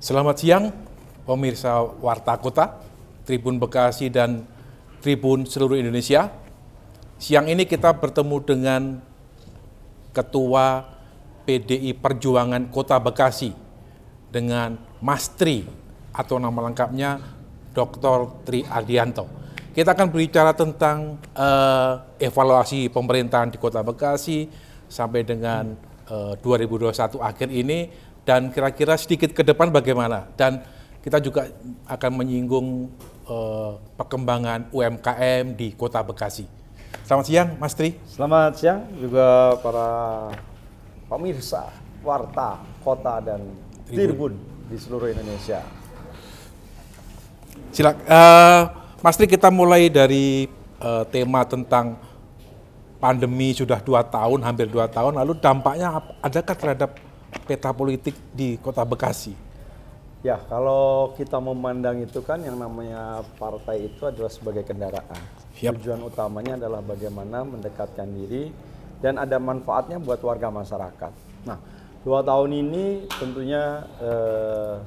Selamat siang, pemirsa Warta Kota, Tribun Bekasi dan Tribun seluruh Indonesia. Siang ini kita bertemu dengan Ketua PDI Perjuangan Kota Bekasi dengan Mas Tri atau nama lengkapnya Dr. Tri Ardianto. Kita akan berbicara tentang evaluasi pemerintahan di Kota Bekasi sampai dengan 2021 akhir ini. Dan kira-kira sedikit ke depan bagaimana. Dan kita juga akan menyinggung perkembangan UMKM di Kota Bekasi. Selamat siang, Mas Tri. Selamat siang juga para pemirsa Warta Kota dan Tribun di seluruh Indonesia. Mas Tri, kita mulai dari tema tentang pandemi sudah 2 tahun, hampir 2 tahun. Lalu dampaknya adakah terhadap peta politik di Kota Bekasi? Ya, kalau kita memandang itu kan yang namanya partai itu adalah sebagai kendaraan. Yep. Tujuan utamanya adalah bagaimana mendekatkan diri dan ada manfaatnya buat warga masyarakat. Nah, 2 tahun ini tentunya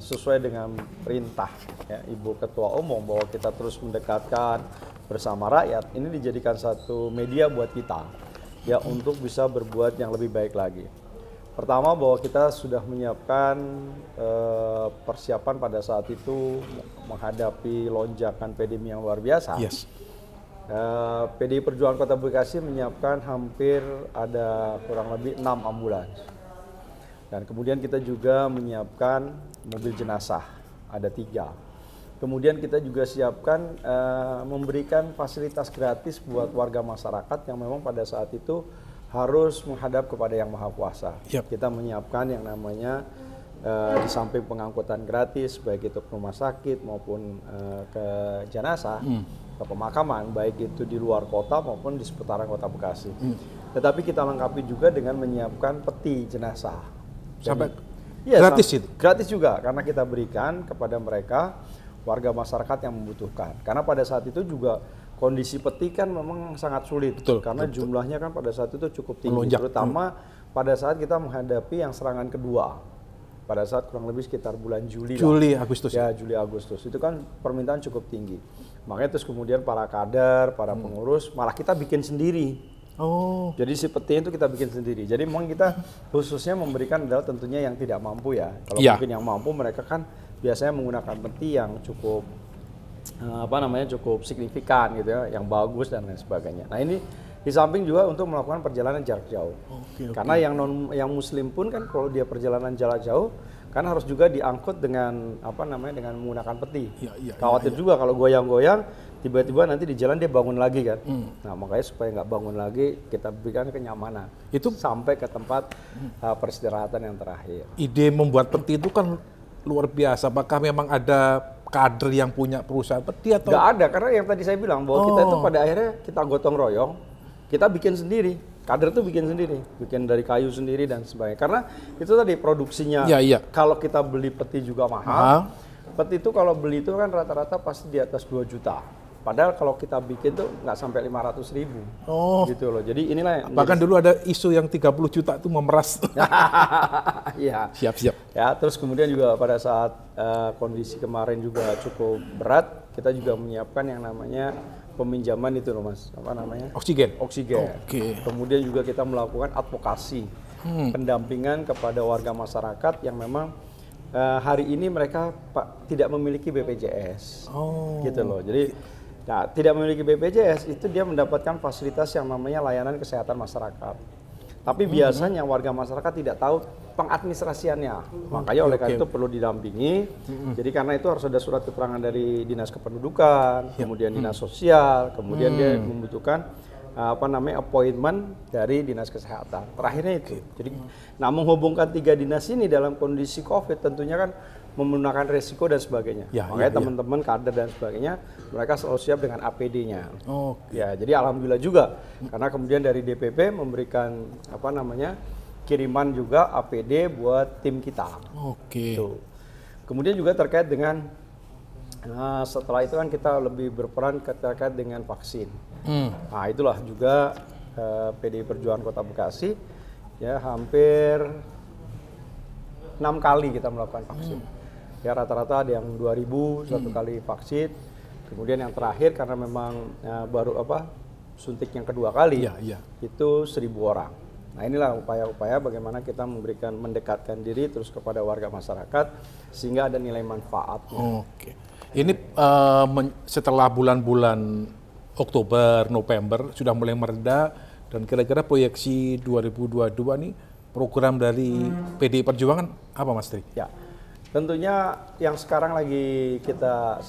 sesuai dengan perintah ya, Ibu Ketua Umum bahwa kita terus mendekatkan bersama rakyat. Ini dijadikan satu media buat kita ya untuk bisa berbuat yang lebih baik lagi. Pertama bahwa kita sudah menyiapkan persiapan pada saat itu menghadapi lonjakan pandemi yang luar biasa. Yes. PDI Perjuangan Kota Bekasi menyiapkan hampir ada kurang lebih 6 ambulans. Dan kemudian kita juga menyiapkan mobil jenazah, ada 3. Kemudian kita juga siapkan memberikan fasilitas gratis buat warga masyarakat yang memang pada saat itu harus menghadap kepada Yang Maha Kuasa. Yep. Kita menyiapkan yang namanya di samping pengangkutan gratis, baik itu ke rumah sakit maupun ke jenazah, ke pemakaman, baik itu di luar kota maupun di seputaran Kota Bekasi. Tetapi kita lengkapi juga dengan menyiapkan peti jenazah. Sampai Ya, gratis itu? Gratis juga, karena kita berikan kepada mereka, warga masyarakat yang membutuhkan. Karena pada saat itu juga kondisi peti kan memang sangat sulit, karena jumlahnya kan pada saat itu cukup tinggi, melonjak. Terutama pada saat kita menghadapi yang serangan kedua, pada saat kurang lebih sekitar bulan Juli Agustus. Ya, Juli Agustus itu kan permintaan cukup tinggi. Makanya terus kemudian para kader, para pengurus malah kita bikin sendiri. Oh. Jadi si peti itu kita bikin sendiri. Jadi memang kita khususnya memberikan adalah tentunya yang tidak mampu ya. Kalau mungkin yang mampu mereka kan biasanya menggunakan peti yang cukup cukup signifikan gitu ya, yang bagus dan lain sebagainya. Nah ini di samping juga untuk melakukan perjalanan jarak jauh. Karena yang muslim pun kan kalau dia perjalanan jarak jauh kan harus juga diangkut dengan dengan menggunakan peti. Khawatir juga kalau goyang-goyang tiba-tiba nanti di jalan dia bangun lagi kan. Nah makanya supaya nggak bangun lagi kita berikan kenyamanan. Itu sampai ke tempat peristirahatan yang terakhir. Ide membuat peti itu kan luar biasa. Apakah memang ada kader yang punya perusahaan peti atau? Nggak ada, karena yang tadi saya bilang bahwa kita itu pada akhirnya kita gotong royong, kita bikin sendiri. Kader itu bikin sendiri, bikin dari kayu sendiri dan sebagainya. Karena itu tadi produksinya, kalau kita beli peti juga mahal. Peti itu kalau beli itu kan rata-rata pasti di atas 2 juta. Padahal kalau kita bikin tuh nggak sampai 500.000. Gitu loh. Jadi inilah yang bahkan dulu ada isu yang 30 juta itu memeras. Iya. Siap-siap. Ya, terus kemudian juga pada saat kondisi kemarin juga cukup berat, kita juga menyiapkan yang namanya peminjaman itu loh Mas, Oksigen. Kemudian juga kita melakukan advokasi, pendampingan kepada warga masyarakat yang memang hari ini mereka tidak memiliki BPJS. Gitu loh. Jadi tidak memiliki BPJS itu dia mendapatkan fasilitas yang namanya layanan kesehatan masyarakat. Tapi biasanya warga masyarakat tidak tahu pengadministrasiannya. Makanya oleh karena itu perlu didampingi. Jadi karena itu harus ada surat keterangan dari Dinas Kependudukan, kemudian Dinas Sosial, kemudian dia membutuhkan appointment dari Dinas Kesehatan. Terakhirnya itu. Jadi menghubungkan 3 dinas ini dalam kondisi Covid tentunya kan menggunakan resiko dan sebagainya. Makanya teman-teman kader dan sebagainya mereka selalu siap dengan APD-nya. Ya, jadi alhamdulillah juga karena kemudian dari DPP memberikan kiriman juga APD buat tim kita. Tuh. Kemudian juga terkait dengan setelah itu kan kita lebih berperan terkait dengan vaksin. Nah, itulah juga PDI Perjuangan Kota Bekasi ya hampir 6 kali kita melakukan vaksin. Ya rata-rata ada yang 2.000 satu kali vaksin. Kemudian yang terakhir karena memang baru suntik yang kedua kali, itu 1.000 orang. Nah inilah upaya-upaya bagaimana kita mendekatkan diri terus kepada warga masyarakat sehingga ada nilai manfaat. Oke. Ini setelah bulan-bulan Oktober, November sudah mulai mereda dan kira-kira proyeksi 2022 nih program dari PDI Perjuangan apa Mas Tri? Ya, tentunya yang sekarang lagi kita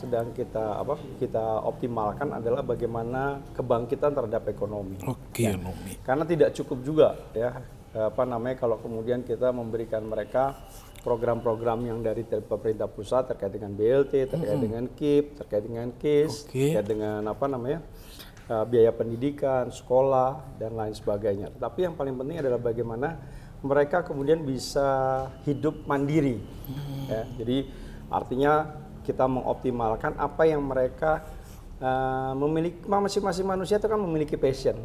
optimalkan adalah bagaimana kebangkitan terhadap ekonomi. Oke, ekonomi. Karena tidak cukup juga ya kalau kemudian kita memberikan mereka program-program yang dari pemerintah pusat terkait dengan BLT, terkait dengan KIP, terkait dengan KIS, terkait dengan biaya pendidikan, sekolah dan lain sebagainya. Tapi yang paling penting adalah bagaimana mereka kemudian bisa hidup mandiri. Ya, jadi artinya kita mengoptimalkan apa yang mereka memiliki. Masing-masing manusia itu kan memiliki passion,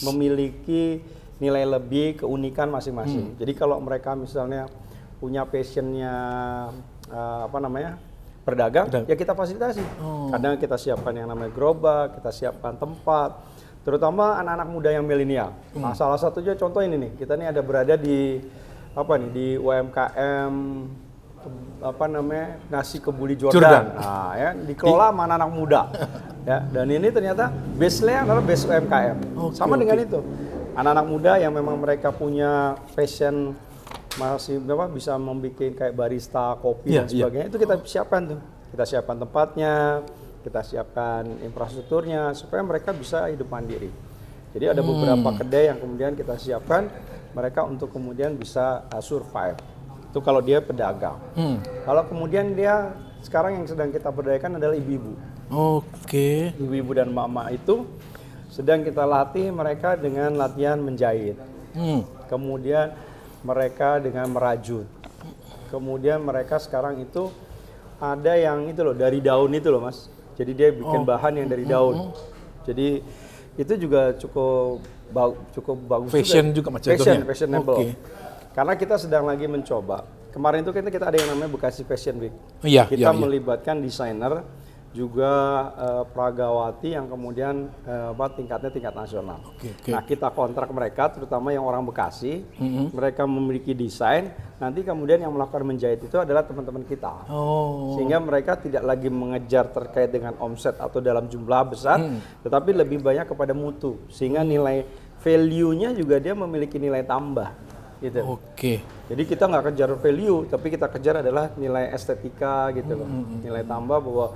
memiliki nilai lebih, keunikan masing-masing. Jadi kalau mereka misalnya punya passionnya berdagang, ya kita fasilitasi. Kadang kita siapkan yang namanya gerobak, kita siapkan tempat, terutama anak-anak muda yang milenial. Nah, salah satunya contoh ini nih, kita nih ada berada di di UMKM nasi kebuli Jordan. Nah, ya dikelola sama anak-anak muda. Ya, dan ini ternyata base-nya adalah base UMKM. Sama dengan itu. Anak-anak muda yang memang mereka punya passion masih bisa membuat kayak barista, kopi dan sebagainya, itu kita siapkan tuh. Kita siapkan tempatnya, kita siapkan infrastrukturnya supaya mereka bisa hidup mandiri. Jadi ada beberapa kedai yang kemudian kita siapkan mereka untuk kemudian bisa survive. Itu kalau dia pedagang. Kalau kemudian dia sekarang yang sedang kita berdayakan adalah ibu-ibu. Oke. Ibu-ibu dan mama itu sedang kita latih mereka dengan latihan menjahit. Kemudian mereka dengan merajut. Kemudian mereka sekarang itu ada yang itu loh dari daun itu loh Mas. Jadi dia bikin bahan yang dari daun. Jadi itu juga cukup bagus. Fashion juga fashionable. Karena kita sedang lagi mencoba. Kemarin itu kita ada yang namanya Bekasi Fashion Week. Kita melibatkan desainer juga pragawati yang kemudian tingkatnya tingkat nasional. Nah kita kontrak mereka, terutama yang orang Bekasi, mereka memiliki desain. Nanti kemudian yang melakukan menjahit itu adalah teman-teman kita, sehingga mereka tidak lagi mengejar terkait dengan omset atau dalam jumlah besar, tetapi lebih banyak kepada mutu, sehingga nilai value-nya juga dia memiliki nilai tambah. Gitu. Jadi kita nggak kejar value, tapi kita kejar adalah nilai estetika gitu loh, nilai tambah bahwa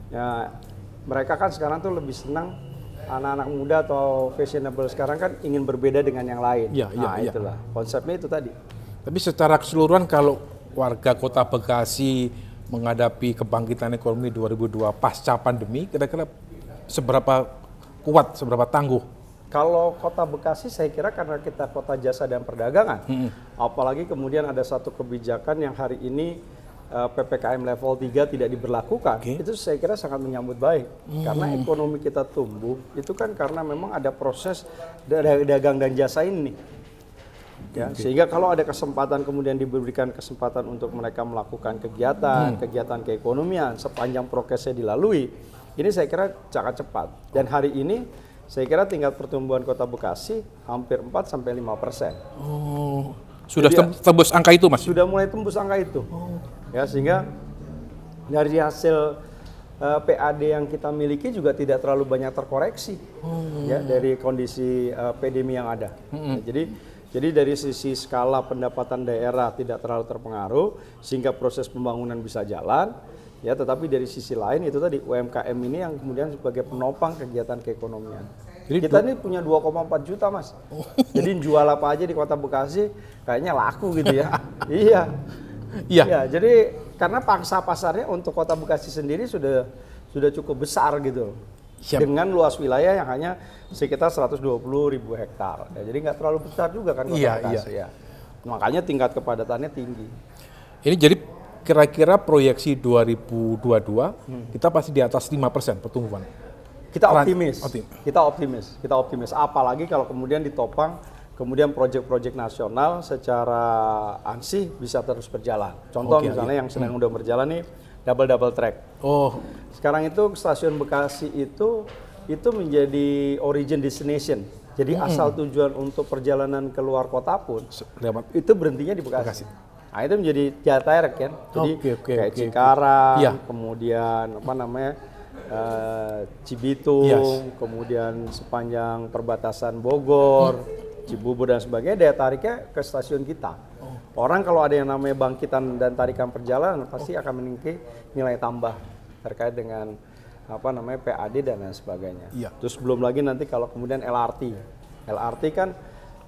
ya, mereka kan sekarang tuh lebih senang anak-anak muda atau fashionable sekarang kan ingin berbeda dengan yang lain. Itulah konsepnya itu tadi. Tapi secara keseluruhan kalau warga Kota Bekasi menghadapi kebangkitan ekonomi 2002 pasca pandemi, kira-kira seberapa kuat, seberapa tangguh? Kalau Kota Bekasi saya kira karena kita kota jasa dan perdagangan, apalagi kemudian ada satu kebijakan yang hari ini PPKM level 3 tidak diberlakukan, itu saya kira sangat menyambut baik. Karena ekonomi kita tumbuh, itu kan karena memang ada proses dagang dan jasa ini. Ya, sehingga kalau ada kesempatan kemudian diberikan kesempatan untuk mereka melakukan kegiatan keekonomian sepanjang prokesnya dilalui, ini saya kira sangat cepat. Dan hari ini saya kira tingkat pertumbuhan Kota Bekasi hampir 4-5%. Sudah tembus angka itu Mas? Sudah mulai tembus angka itu. Ya, sehingga dari hasil PAD yang kita miliki juga tidak terlalu banyak terkoreksi ya dari kondisi pandemi yang ada. Jadi dari sisi skala pendapatan daerah tidak terlalu terpengaruh sehingga proses pembangunan bisa jalan. Ya, tetapi dari sisi lain itu tadi UMKM ini yang kemudian sebagai penopang kegiatan keekonomian. Jadi kita ini punya 2,4 juta Mas. Jadi jual apa aja di Kota Bekasi kayaknya laku gitu ya. Iya, jadi karena pangsa pasarnya untuk Kota Bekasi sendiri sudah cukup besar gitu. Dengan luas wilayah yang hanya sekitar 120.000 hektar. Ya, jadi nggak terlalu besar juga kan Kota Bekasi ya. Makanya tingkat kepadatannya tinggi. Ini jadi kira-kira proyeksi 2022 kita pasti di atas 5% pertumbuhan. Kita optimis. Apalagi kalau kemudian ditopang kemudian proyek-proyek nasional secara ansih bisa terus berjalan. Contoh misalnya yang sedang udah berjalan nih double track. Oh, sekarang itu stasiun Bekasi itu menjadi origin destination. Jadi asal tujuan untuk perjalanan keluar kota pun itu berhentinya di Bekasi. Nah, itu menjadi jaya direct kan. Jadi kayak Cikarang, kemudian apa namanya? Cibitung, kemudian sepanjang perbatasan Bogor, Cibubur dan sebagainya, daya tariknya ke stasiun kita. Orang kalau ada yang namanya bangkitan dan tarikan perjalanan pasti akan memiliki nilai tambah terkait dengan apa namanya PAD dan lain sebagainya. Terus belum lagi nanti kalau kemudian LRT kan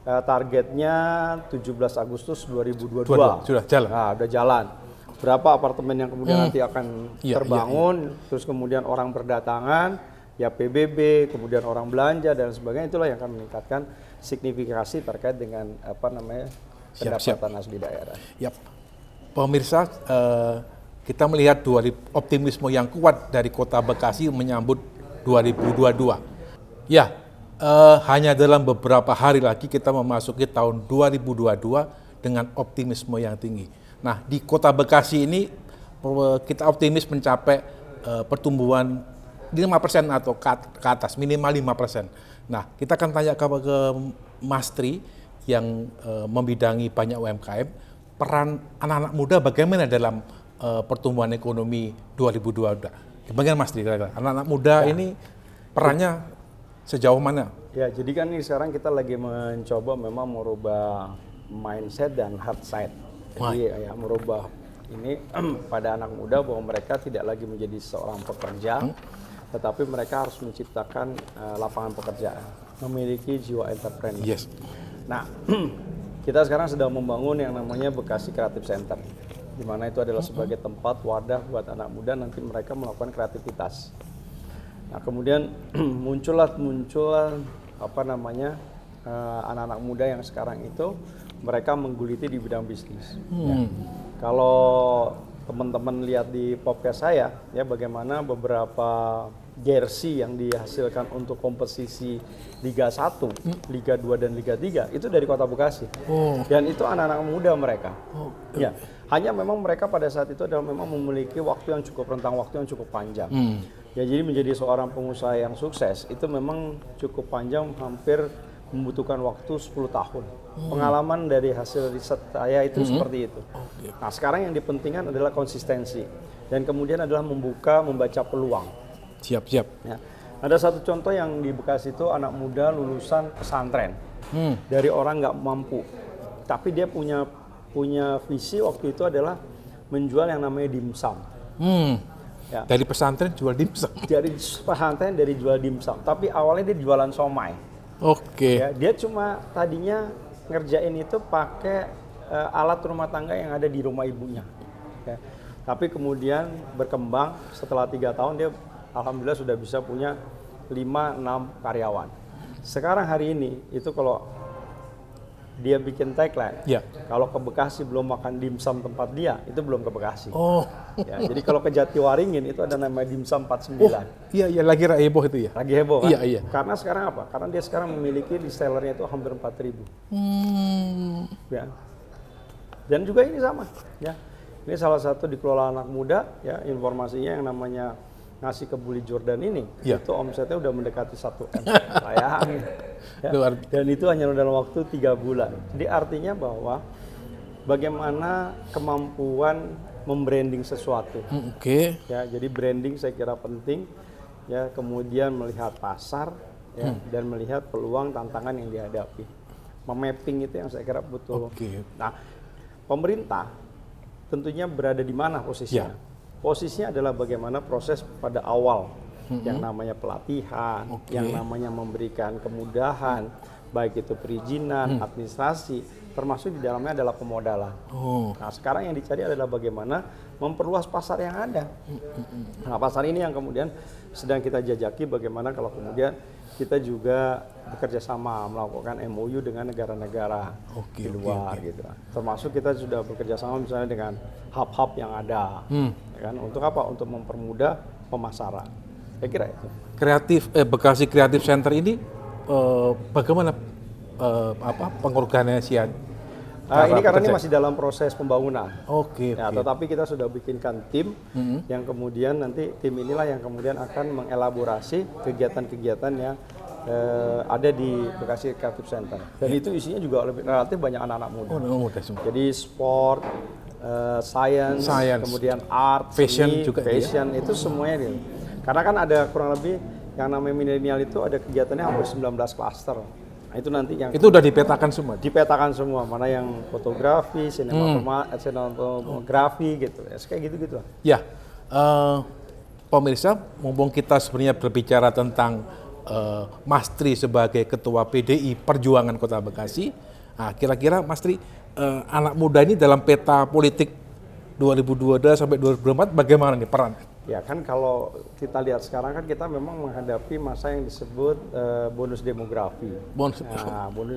targetnya 17 Agustus 2022. Sudah jalan. Nah, udah jalan. Berapa apartemen yang kemudian nanti akan terbangun, terus kemudian orang berdatangan, ya PBB, kemudian orang belanja dan sebagainya, itulah yang akan meningkatkan signifikasi terkait dengan apa namanya pendapatan asli daerah. Pemirsa, kita melihat optimisme yang kuat dari Kota Bekasi menyambut 2022. Hanya dalam beberapa hari lagi kita memasuki tahun 2022 dengan optimisme yang tinggi. Nah, di Kota Bekasi ini kita optimis mencapai pertumbuhan 5% atau ke atas, minimal 5%. Nah, kita akan tanya ke Mas Tri yang membidangi banyak UMKM, peran anak-anak muda bagaimana dalam pertumbuhan ekonomi 2022. Bagaimana Mas Tri, anak-anak muda ini perannya sejauh mana? Ya, jadi kan ini sekarang kita lagi mencoba memang merubah mindset dan heart side. Jadi ya merubah ini pada anak muda bahwa mereka tidak lagi menjadi seorang pekerja, tetapi mereka harus menciptakan lapangan pekerjaan, memiliki jiwa entrepreneur. Nah, kita sekarang sedang membangun yang namanya Bekasi Creative Center, di mana itu adalah sebagai tempat wadah buat anak muda nanti mereka melakukan kreativitas. Nah, kemudian muncul apa namanya anak-anak muda yang sekarang itu mereka mengguliti di bidang bisnis. Kalau teman-teman lihat di podcast saya, ya bagaimana beberapa jersey yang dihasilkan untuk kompetisi Liga 1, Liga 2 dan Liga 3 itu dari Kota Bekasi. Dan itu anak-anak muda mereka. Ya, hanya memang mereka pada saat itu adalah memang memiliki waktu yang cukup rentang waktu yang cukup panjang. Ya, jadi menjadi seorang pengusaha yang sukses itu memang cukup panjang, hampir membutuhkan waktu 10 tahun. Pengalaman dari hasil riset saya itu seperti itu. Nah, sekarang yang dipentingkan adalah konsistensi dan kemudian adalah membaca peluang. Siap. Ya. Ada satu contoh yang di Bekasi itu anak muda lulusan pesantren dari orang nggak mampu, tapi dia punya visi waktu itu adalah menjual yang namanya dimsum. Ya. Dari pesantren jual dimsum. Dari pesantren dari jual dimsum, tapi awalnya dia jualan somai. Ya, dia cuma tadinya ngerjain itu pakai alat rumah tangga yang ada di rumah ibunya. Ya. Tapi kemudian berkembang setelah 3 tahun dia alhamdulillah sudah bisa punya 5-6 karyawan. Sekarang hari ini itu kalau dia bikin tagline, kalau ke Bekasi belum makan dimsum tempat dia, itu belum ke Bekasi. Ya, jadi kalau ke Jatiwaringin itu ada nama dimsum 49. Iya, lagi heboh itu ya. Lagi heboh kan? Iya. Karena sekarang apa? Karena dia sekarang memiliki resellernya itu hampir 4.000. Ya. Dan juga ini sama, ya. Ini salah satu dikelola anak muda, ya, informasinya yang namanya nasi kebuli Jordan ini, itu omsetnya udah mendekati 1 M. Bayangin. Ya. Dan itu hanya dalam waktu 3 bulan. Jadi artinya bahwa bagaimana kemampuan membranding sesuatu. Ya, jadi branding saya kira penting. Ya, kemudian melihat pasar, ya, dan melihat peluang tantangan yang dihadapi. Memapping itu yang saya kira butuh. Nah, pemerintah tentunya berada di mana posisinya? Posisinya adalah bagaimana proses pada awal, yang namanya pelatihan, yang namanya memberikan kemudahan, baik itu perizinan, administrasi, termasuk di dalamnya adalah pemodalan. Nah, sekarang yang dicari adalah bagaimana memperluas pasar yang ada. Nah, pasar ini yang kemudian sedang kita jajaki bagaimana kalau kemudian kita juga bekerja sama melakukan MOU dengan negara-negara di luar gitu. Termasuk kita sudah bekerja sama misalnya dengan hub-hub yang ada, ya kan? Untuk apa? Untuk mempermudah pemasaran. Saya kira itu. Bekasi Creative Center ini bagaimana pengorganisasian? Ini karena ini masih dalam proses pembangunan. Oke. Ya, tetapi kita sudah bikinkan tim yang kemudian nanti tim inilah yang kemudian akan mengelaborasi kegiatan-kegiatan yang ada di Bekasi Creative Center. Dan itu isinya juga relatif banyak anak-anak muda. Muda semua. Jadi sport, science, kemudian art, fashion seni, juga. Fashion itu semuanya dia. Karena kan ada kurang lebih yang namanya milenial itu ada kegiatannya hampir 19 klaster. Nah, itu nanti yang itu udah dipetakan semua. Dipetakan semua, mana yang fotografi, sinematografi gitu. Ya, kayak gitu-gitu lah. Ya. Pemirsa, mumpung kita sebenarnya berbicara tentang Mas Tri sebagai Ketua PDI Perjuangan Kota Bekasi, nah, kira-kira Mas Tri, anak muda ini dalam peta politik 2022 sampai 2024 bagaimana nih peran? Ya kan kalau kita lihat sekarang kan kita memang menghadapi masa yang disebut bonus demografi. Bonus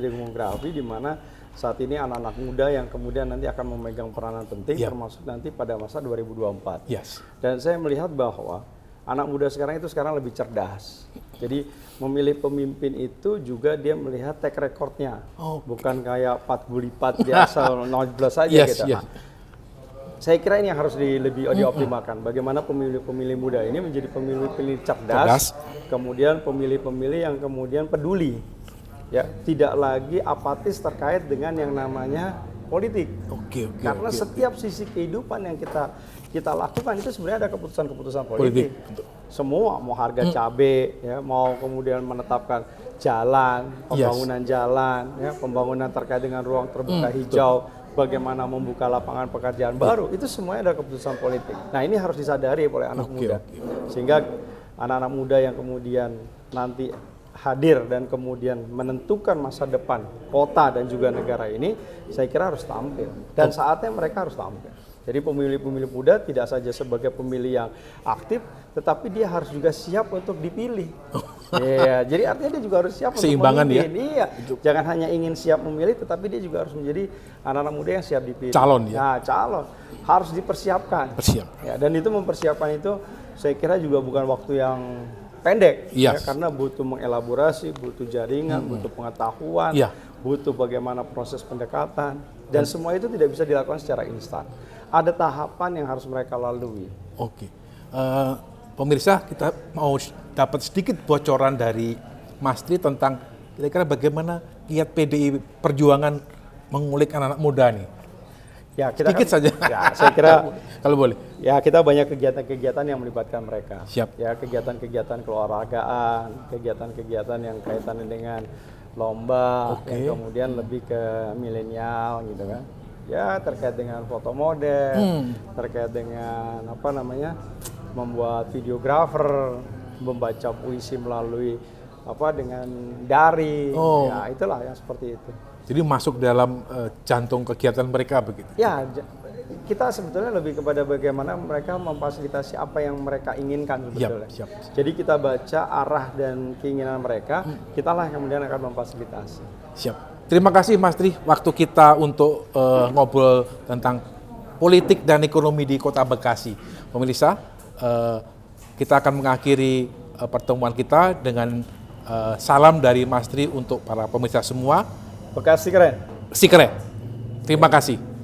demografi di mana saat ini anak-anak muda yang kemudian nanti akan memegang peranan penting termasuk nanti pada masa 2024. Yes. Dan saya melihat bahwa anak muda sekarang itu sekarang lebih cerdas. Jadi memilih pemimpin itu juga dia melihat track recordnya, bukan kayak Pat Gulipat biasa 0+ saja gitu. Yes. Saya kira ini yang harus lebih dioptimalkan. Bagaimana pemilih-pemilih muda ini menjadi pemilih-pemilih cerdas, kemudian pemilih-pemilih yang kemudian peduli, ya tidak lagi apatis terkait dengan yang namanya politik. Karena setiap sisi kehidupan yang kita lakukan itu sebenarnya ada keputusan-keputusan politik. Semua mau harga cabai, ya, mau kemudian menetapkan jalan, pembangunan jalan, ya, pembangunan terkait dengan ruang terbuka hijau. Bagaimana membuka lapangan pekerjaan baru, itu semuanya ada keputusan politik. Nah ini harus disadari oleh anak muda. Sehingga anak-anak muda yang kemudian nanti hadir dan kemudian menentukan masa depan kota dan juga negara ini, saya kira harus tampil. Dan saatnya mereka harus tampil. Jadi pemilih-pemilih muda tidak saja sebagai pemilih yang aktif, tetapi dia harus juga siap untuk dipilih. Iya, jadi artinya dia juga harus siap untuk memimpin. Iya, jangan hanya ingin siap memilih, tetapi dia juga harus menjadi anak-anak muda yang siap dipilih. Calon ya. Nah, calon harus dipersiapkan. Ya, dan itu mempersiapkan itu, saya kira juga bukan waktu yang pendek, ya, karena butuh mengelaborasi, butuh jaringan, butuh pengetahuan, butuh bagaimana proses pendekatan, dan semua itu tidak bisa dilakukan secara instan. Ada tahapan yang harus mereka lalui. Pemirsa, kita mau dapat sedikit bocoran dari Mas Tri tentang kira-kira bagaimana kiat PDI Perjuangan mengulik anak-anak muda nih. Ya, kita sedikit saja. Ya, saya kira kalau boleh. Ya, kita banyak kegiatan-kegiatan yang melibatkan mereka. Siap. Ya, kegiatan-kegiatan keolahragaan, kegiatan-kegiatan yang kaitannya dengan lomba, yang kemudian lebih ke milenial gitu kan. Ya, terkait dengan foto model, terkait dengan membuat videografer, membaca puisi melalui dengan daring. Ya, itulah yang seperti itu. Jadi masuk dalam jantung kegiatan mereka begitu. Ya, kita sebetulnya lebih kepada bagaimana mereka memfasilitasi apa yang mereka inginkan sebetulnya. Siap. Jadi kita baca arah dan keinginan mereka, kitalah yang kemudian akan memfasilitasi. Siap. Terima kasih Mas Tri, waktu kita untuk ngobrol tentang politik dan ekonomi di Kota Bekasi. Pemirsa, kita akan mengakhiri pertemuan kita dengan salam dari Mas Tri untuk para pemirsa semua. Bekasi keren. Si keren. Terima kasih.